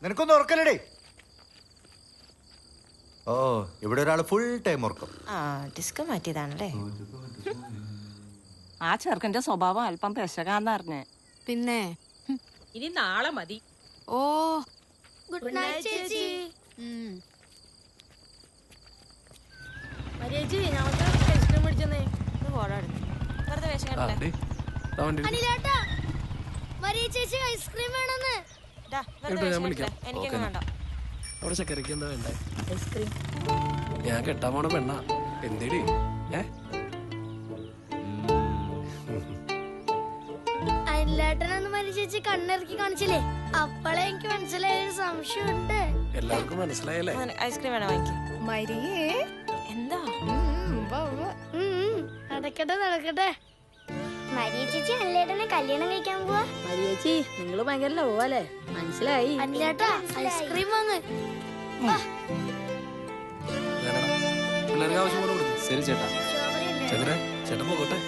നിനക്കൊന്നും ഉറക്കല്ലേ? ഓ, ഇവിടെ ഒരാൾ ഫുൾ ടൈം ഉറക്കം. ഡിസ്ക് മാറ്റിയതാണല്ലേ? ആ ചെറുക്കന്റെ സ്വഭാവം അല്പം പെശകാന്നറിഞ്ഞേ. പിന്നെ ഇനി നാളെ മതി. ഓ ഗുഡ് നൈറ്റ് ചേച്ചി. മര്യേച്ചി ഞങ്ങൾക്ക് ഐസ്ക്രീം മേടിച്ചെന്നേ. വെറുതെ വേഷം കണ്ടില്ലേ? ഐസ്ക്രീം വേണമെന്ന്. എനിക്കൊന്നും വേണ്ട. അവിടെ ചക്കരക്ക് എന്താ വേണ്ടേ? ഐസ്ക്രീം ഞാൻ കെട്ടാൻ പോണ പെണ്ണ. എന്തേടി? അനിലേട്ടനൊന്ന് മരി ചേച്ചി കണ്ണിറക്കി കാണിച്ചില്ലേ? അപ്പളെ എനിക്ക് മനസ്സിലായൊരു സംശയമുണ്ട്. എല്ലാവർക്കും മനസ്സിലായല്ലേ? ഐസ്ക്രീം വേണം വാങ്ങിക്കും. മരിയേ എന്താ? നടക്കട്ടെ നടക്കട്ടെ. മരിയ ചേച്ചി അനിലേട്ടനെ കല്യാണം കഴിക്കാൻ പോവാ. മര്യേച്ചി നിങ്ങള് ഭയങ്കര ലോവല്ലേ? മനസ്സിലായി. അനിലേട്ടാ ഐസ്ക്രീം വാങ്ങ്. പിള്ളേർക്ക് ആവശ്യം പോലെ കൊടുക്കും. ശരി ചേട്ടാ. ചന്ദ്ര ചേട്ടൻ പോകട്ടെ.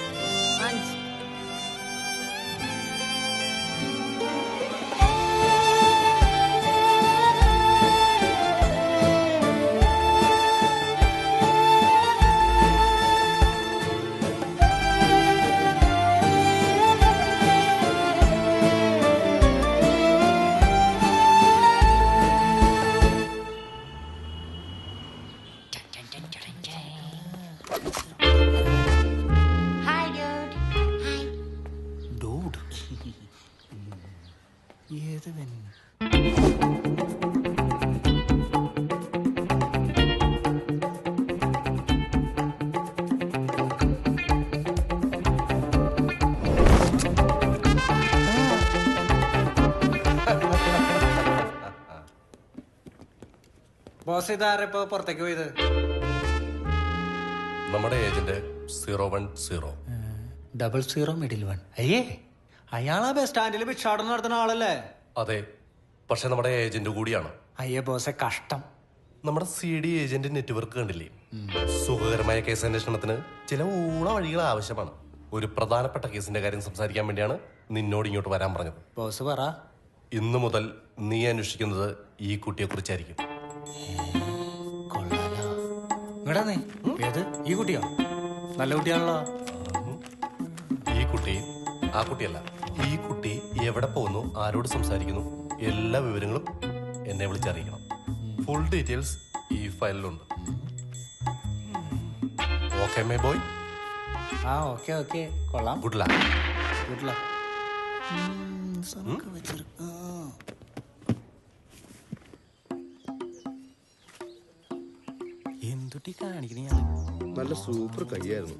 ബോസ് ഇതാരപ്പോ പുറത്തേക്ക് പോയത്? നമ്മുടെ ഏജന്റ് 010. 00 മിഡിൽ 1. അയ്യേ, അയാളാ ബസ് സ്റ്റാൻഡിൽ ഭിക്ഷാടനം നടത്തുന്ന ആളല്ലേ? അതെ, പക്ഷെ നമ്മുടെ ഏജന്റ് കൂടിയാണ്. അയ്യേ ബോസെ, കഷ്ടം. നമ്മുടെ CD ഏജന്റ് നെറ്റ്വർക്ക് കണ്ടില്ലേ? സുഖകരമായ കേസ് അന്വേഷണത്തിന് ചില ഊള വഴികൾ ആവശ്യമാണ്. ഒരു പ്രധാനപ്പെട്ട കേസിന്റെ കാര്യം സംസാരിക്കാൻ വേണ്ടിയാണ് നിന്നോട് ഇങ്ങോട്ട് വരാൻ പറഞ്ഞത്. ബോസ് പറ. ഇന്നു മുതൽ നീ അന്വേഷിക്കുന്നത് ഈ കുട്ടിയെ കുറിച്ചായിരിക്കും. കൊള്ളാലോ. ഇങ്ങടാ നീ. ഏത്? ഈ കുട്ടിയോ? നല്ല കുട്ടിയാണല്ലോ. ഈ കുട്ടി ആ കുട്ടിയല്ല. ഈ കുട്ടി എവിടെ പോകുന്നു, ആരോട് സംസാരിക്കുന്നു, എല്ലാ വിവരങ്ങളും എന്നെ വിളിച്ചറിയിക്കണം. ഫുൾ ഡീറ്റെയിൽസ് ഈ ഫയലിലുണ്ട്. Okay my boy? Okay okay, കൊള്ളാം. Good luck. Good luck. എന്തുട്ടി കാണിക്കണ? നല്ല സൂപ്പർ കൈയായിരുന്നു.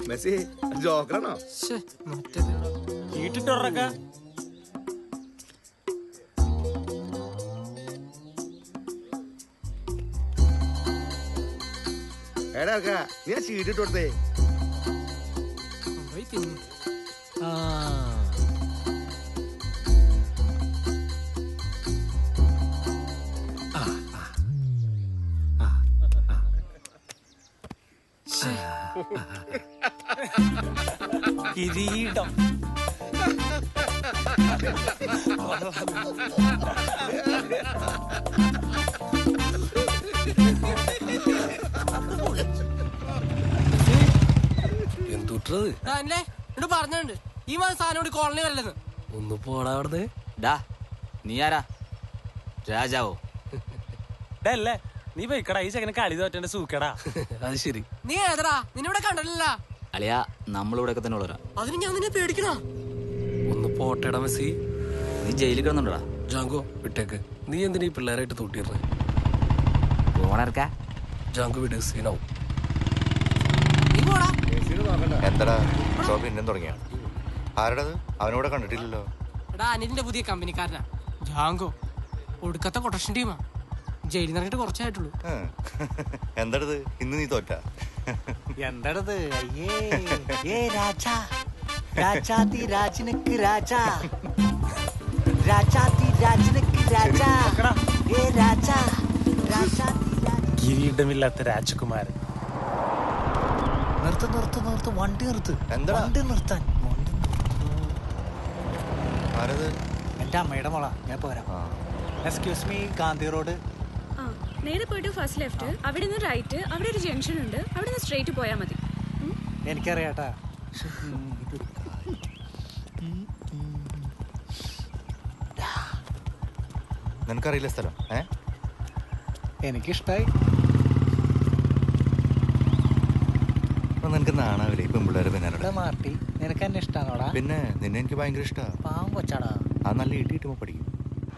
മെസ്സി ജോക്കറാണോ? വീട്ടിട്ടുറക്ക എടാ നീ ആ ചീട്ടിട്ട് കൊടുത്തേ. കിരീടം. എന്തുട്ടത്? പറഞ്ഞിട്ടുണ്ട് ഈ മാസം സാധനം കോളനി വരല്ലെന്ന്. ഒന്ന് പോടാ അവിടുന്ന്. നീ ആരാ? രാജാവോ? അല്ലേ നീ പോയിക്കടാ, ഈ ചെക്കനെ കളി തോറ്റന്റെ സൂക്കടാ. അത് ശരി. നീ ഏതടാ? നിന്നിവിടെ കണ്ടല്ല. അളിയാ, നമ്മളിവിടെ തന്നെ ഉള്ളവരാ. അതിന് ഞാൻ നിന്നെ പേടിക്കണോ? ഒന്ന് പോട്ടേടാ മെസ്സി. നീ ജയിലിൽ കിടന്നുണ്ടോടാ? ജാങ്കോ വിട്ടേക്ക്. നീ എന്തിനാ ഈ പിള്ളേരായിട്ട് തൂട്ടിയിരുന്നേ? ഓണർക്കാ ജാങ്കോ വിട്, സീനാവും. നീ പോടാ. എന്താടാ പിന്നെയും തുടങ്ങിയ? ആരുടേത്? അവനോടെ കണ്ടിട്ടില്ലല്ലോ. എടാ അനിലിന്റെ പുതിയ കമ്പനിക്കാരനാ ജാങ്കോ. ഒടുക്കത്തെ കൊട്ടേഷൻ ടീമാ. ജയിലിൽ നിറങ്ങിട്ട് കുറച്ചായിട്ടുള്ളൂ. എന്താടത്? ഇന്ന് നീ തോറ്റ? എന്താടത്? അയ്യേ രാജാ, രാജാതി രാജനക്ക് രാജാ, രാജാതി രാജനക്ക് രാജാ, ഏ രാജാ, രാജാതി കിരീടമില്ലാത്ത രാജകുമാരൻ. നിർത്ത് നിർത്ത് നിർത്ത്, വണ്ടി നിർത്ത്. എന്താ വണ്ടി നിർത്താൻ. ആരത്? എൻ്റെ അമ്മയുടെ മോളാ, ഞാൻ പോരാ. Excuse me, Gandhi road. നേരെ പോയിട്ട് ഫസ്റ്റ് ലെഫ്റ്റ്, അവിടെ നിന്ന് റൈറ്റ്, അവിടെ ഒരു ജംഗ്ഷൻ ഉണ്ട്, അവിടെ നിന്ന് സ്ട്രേറ്റ് പോയാൽ മതി. എനിക്കറിയാട്ടാ. നിനക്കറിയില്ല സ്ഥലം? എനിക്കിഷ്ടായി. നിനക്ക് നാണാവില്ലേ ഇപ്പം പിള്ളേരെ പിന്നെ? മാർട്ടി, നിനക്ക് എന്നെ ഇഷ്ടാണോടാ? പിന്നെ നിന്നെ എനിക്ക് ഭയങ്കര ഇഷ്ടമാണ്. പാവം കൊച്ചാടാ. ആ നല്ല ഇട്ടിട്ടുമ്പോ പഠിക്കും.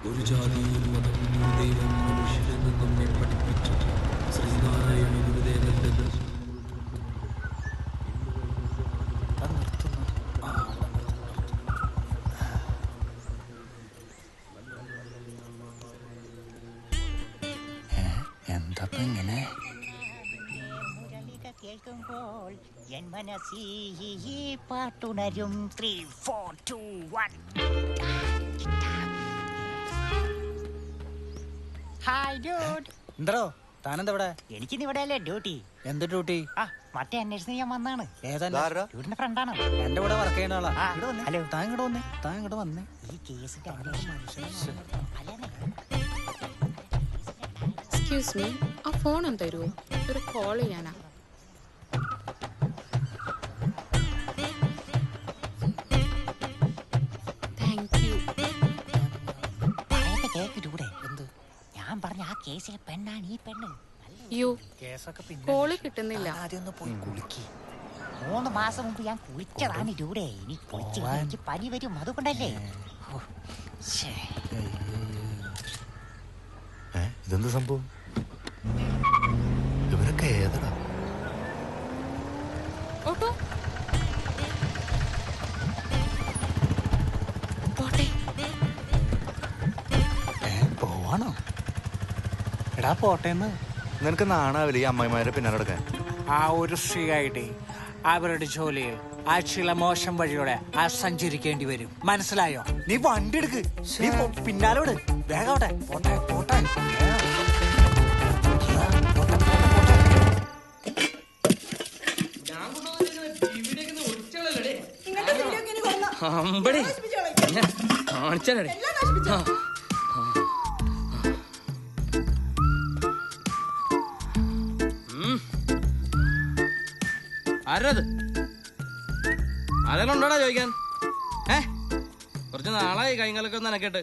ഒരു ജാതിയും മതവും ദൈവം മനുഷ്യരെന്ന് നമ്മെ പഠിപ്പിച്ചു ശ്രീനാരായണ ഗുരുദേവന്റെ എന്താ ഇങ്ങനെ? കേൾക്കുമ്പോൾ എൻ മനസ്സിൽ പാട്ടുണരും. 3, 4, 2, 1. Hi dude. എന്തോ താനെന്താ ഇവിടെ? എനിക്കിന്ന് ഇവിടെ അല്ലേ ഡ്യൂട്ടി. എന്ത് ഡ്യൂട്ടി? മറ്റേ അന്വേഷണം ഞാൻ വന്നാണ്. ഏതാ? ഡ്യൂട്ടിന്റെ ഫ്രണ്ടാണ്. എന്റെ കൂടെ വർക്ക് ചെയ്യുന്ന ആളാ. ഹലോ, താൻ ഇങ്ങോട്ട് വന്നേ, താൻ ഇങ്ങോട്ട് വന്നേ. ഈ കേസിന്റെ അന്വേഷണം. എക്സ്ക്യൂസ് മീ, ആ ഫോൺ ഒന്ന് തരുമോ? ഒരു കോൾ ചെയ്യാനാ. Thank you. കേക്ക് ഡ്യൂടെ. ഞാൻ പറഞ്ഞ ആ കേസിലെ പെണ്ണാണ് ഈ പെണ്ണ്. യോ, കോള് കിട്ടുന്നില്ല. ആദ്യം ഒന്ന് പോയി കുളിക്ക്. 3 മാസം മുമ്പ് ഞാൻ കുളിച്ചതാണ് ഡ്യൂടെ. ഇനി കുളിച്ച് എനിക്ക് പനി വരും, അതുകൊണ്ടല്ലേ. ഇതെന്ത് സംഭവം? ഇവരൊക്കെ ഏതാ? ഓട്ടോ പോട്ടെ. പോവാണോ? എടാ പോട്ടേന്ന്. നിനക്ക് നാണാവില്ല ഈ അമ്മായിമാരെ പിന്നാലെ നടക്കാൻ? ആ ഒരു സ്ത്രീ ഐ.ഡി. അവരുടെ ജോലിയിൽ ആ ചില മോശം വഴിയോടെ ആ സഞ്ചരിക്കേണ്ടി വരും. മനസ്സിലായോ? നീ വണ്ടി എടുക്ക്, നീ പിന്നാലെ വിട്. വേഗം പോട്ടെ പോട്ടെ പോട്ടെ. അമ്പടി കാണിച്ചാലേ ആരത്? ആരെല്ലാം ഉണ്ടോടാ ചോദിക്കാൻ? കുറച്ച് നാളായി കൈകാലൊക്കെ ഒന്ന് നനക്കട്ടെ.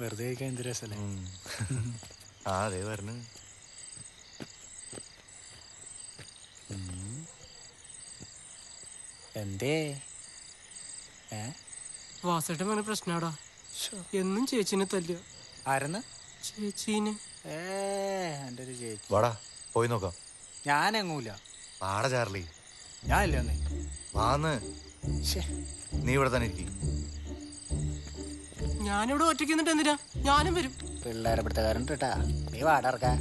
വെറുതെ കഴിക്കാൻ എന്ത് രസല്ലേ? അതെ പറഞ്ഞു. എന്തേ? വാസേട്ടൻ വേണ പ്രശ്നാടാ. എന്നും ചേച്ചിനെ തല്ലുക. ആരെന്ന്? ചേച്ചീനെ. എൻ്റെ ഒരു ചേച്ചി. വാടാ പോയി നോക്കാം. ഞാനെങ്ങൂല. വാടാ ചാർലി. ഞാനില്ല ഒന്നേ. വാന്ന്. നീ ഇവിടെ തന്നെ ഇരിക്കും. ഞാനിവിടെ ഒറ്റയ്ക്ക് നിന്നിട്ട് എന്തിനാ? ഞാനും വരും. പിള്ളേരെ പിടുത്തക്കാരൻ കേട്ടാ. നീ വാടർക്കാ.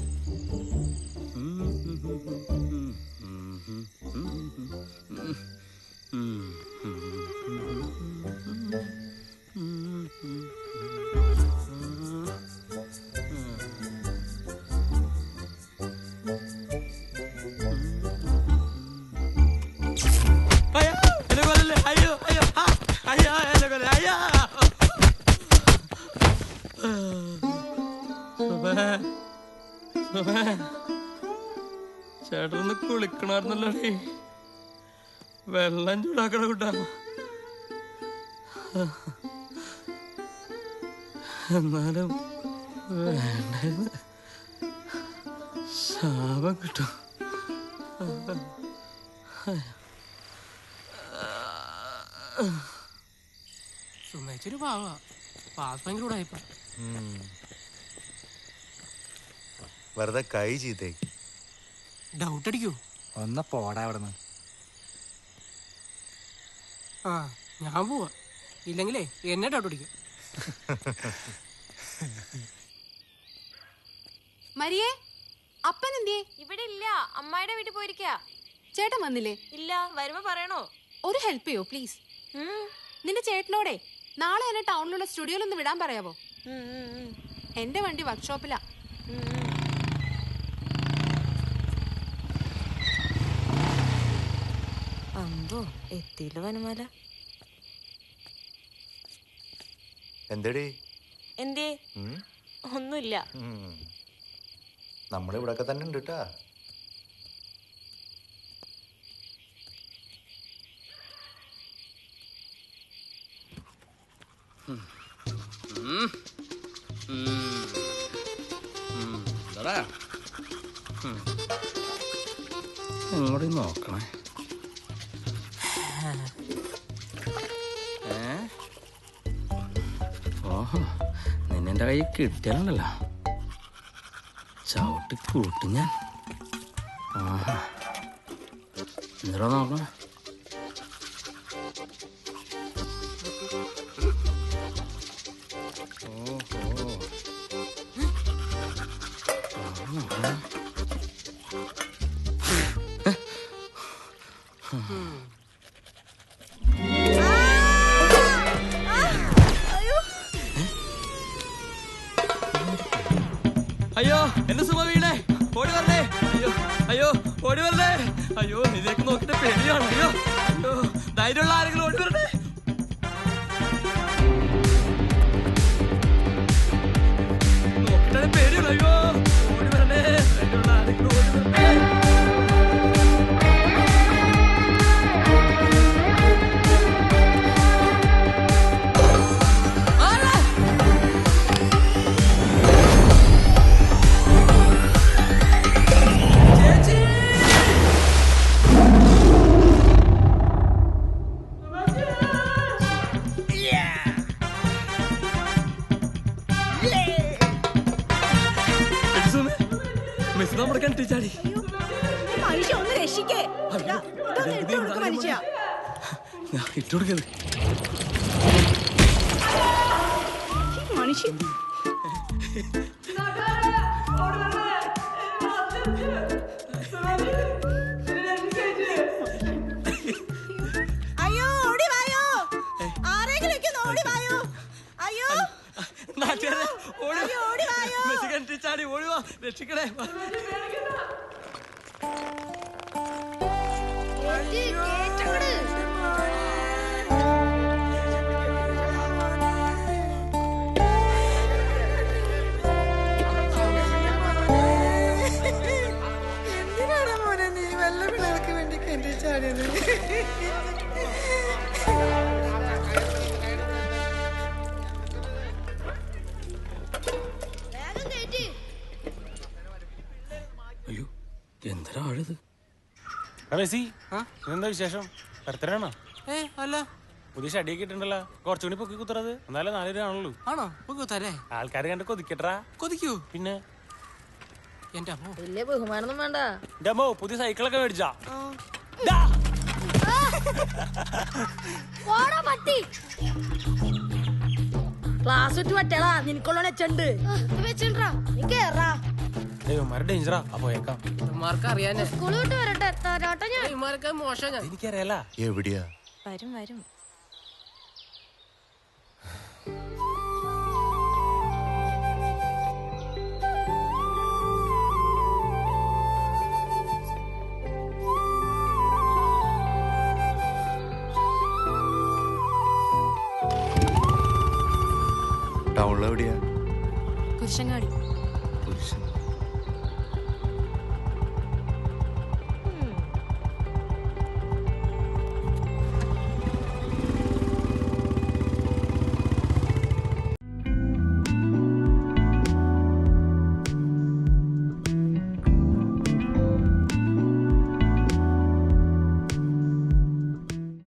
ചേട്ടനൊന്ന് കുളിക്കണായിരുന്നല്ലോ. വെള്ളം ചൂടാക്കണ കൂട്ടാ. എന്നാലും വേണ്ടായിരുന്നു. ശാപം കിട്ടും. സുമേച്ചൊരു പാവാ. പാസ് ഭയങ്കര കൂടായിപ്പോ. വെറുതെ കൈ ചെയ്തേ. ഡൗട്ട് അടിക്കൂ. ഒന്ന് പോടാ അവിടുന്ന്. ഞാൻ പോവാ. ഇല്ലെങ്കിലേ എന്നെ ഡൗട്ട് അടിക്കും. മരിയേ, അപ്പൻ എന്തിയേ? ഇവിടെ ഇല്ല, അമ്മായിടെ വീട്ടിൽ പോയിരിക്കാ. ചേട്ടൻ വന്നില്ലേ? ഇല്ല, വരുമ്പോ പറയണോ? ഒരു ഹെൽപ്പ് ചെയ്യോ പ്ലീസ്? നിന്റെ ചേട്ടനോടെ നാളെ എന്നെ ടൗണിലുള്ള സ്റ്റുഡിയോയിലൊന്ന് വിടാൻ പറയാവോ? എന്റെ വണ്ടി വർക്ക്ഷോപ്പിലാ. അമ്പോ എത്തിയില്ല വനമാല. എന്തേടി? എന്തേ? ഒന്നുമില്ല. നമ്മളിവിടൊക്കെ തന്നെ ഉണ്ട് കേട്ടാ. ഇങ്ങോട്ട് നോക്കണേ. ഓഹോ, നിന്നെ എൻ്റെ കയ്യിൽ കിട്ടിയാലുണ്ടല്ലോ ചവിട്ടി കൂട്ടും ഞാൻ. ആഹാ, എന്താ നോക്കണേ? അയ്യോ എന്റെ സുമ വീണേ, ഓടി വരണേ. അയ്യോ അയ്യോ ഓടി വരണേ. അയ്യോ ഇതിലേക്ക് നോക്കിട്ട് പേടിയാണ്. അയ്യോ അയ്യോ ധൈര്യമുള്ള ആരെങ്കിലും ഓടി വരണേ. നോക്കിട്ടാണ് പേടിയുള്ളൂ. അയ്യോ ഓടി വരണേ. ധൈര്യമുള്ള ആരെങ്കിലും ഓടി വരണേ. നമ്മുടെ കണ്ടിച്ചാടി മനുഷ്യ ഒന്ന് രക്ഷിക്കേ. മനുഷ്യ ഇട്ടുകൊടുക്കത് മനുഷ്യ അയ്യോ ഓടി വായോ, ആരെങ്കിലും ഓടി വായോ. അയ്യോ നാട്ടുകാരെ ഓടി വായോ. മെസ്സി കണ്ടിച്ചാടി ഓടിവാ, രക്ഷിക്കണേ. എന്തിനാണ് മോനെ നീ വല്ല പിള്ളേർക്ക് വേണ്ടി കണ്ടി ചാടിയത്? അയ്യോ എന്താ ആഴത്? എന്താ വിശേഷം? ബർത്ത്ഡേ അല്ല, പുതിയ ഷടിയൊക്കെ ഇട്ടുണ്ടല്ലോ. കുറച്ചുകൂടി പൊക്കി കുത്തുறது. എന്നാലും 4 രൂപ ആണല്ലോ. ആണോ? പൊക്കുത്തരേ ആൾക്കാർ കണ്ട് കൊതിക്കട്ടാ. കൊതിക്കൂ. പിന്നെ എന്റെ അമ്മോ, വലിയ ബഹുമാനൊന്നും വേണ്ട. എന്റെ അമ്മോ പുതിയ സൈക്കിളൊക്കെ മേടിച്ചാ. ക്ലാസ് വിട്ട് പറ്റേടാ, നിനക്കുള്ള വെച്ചുണ്ട് വെച്ചിട്ടാ നീ കേറാ. ദൈവന്മാരെ ഡേഞ്ചറാ. അപ്പൊ ഏക്കാം ഇമാർക്ക് അറിയാനേ. സ്കൂൾ വിട്ട് വരട്ടെ, തരാട്ടെ ഞാൻ. ഇമാർക്ക് മോശം. ഞാൻ എനിക്കറിയാല. എവിടെയാ? വരും വരും. ടൗണിലെവിടെയാ? കുരിശങ്ങാടി. കുരിശൻ.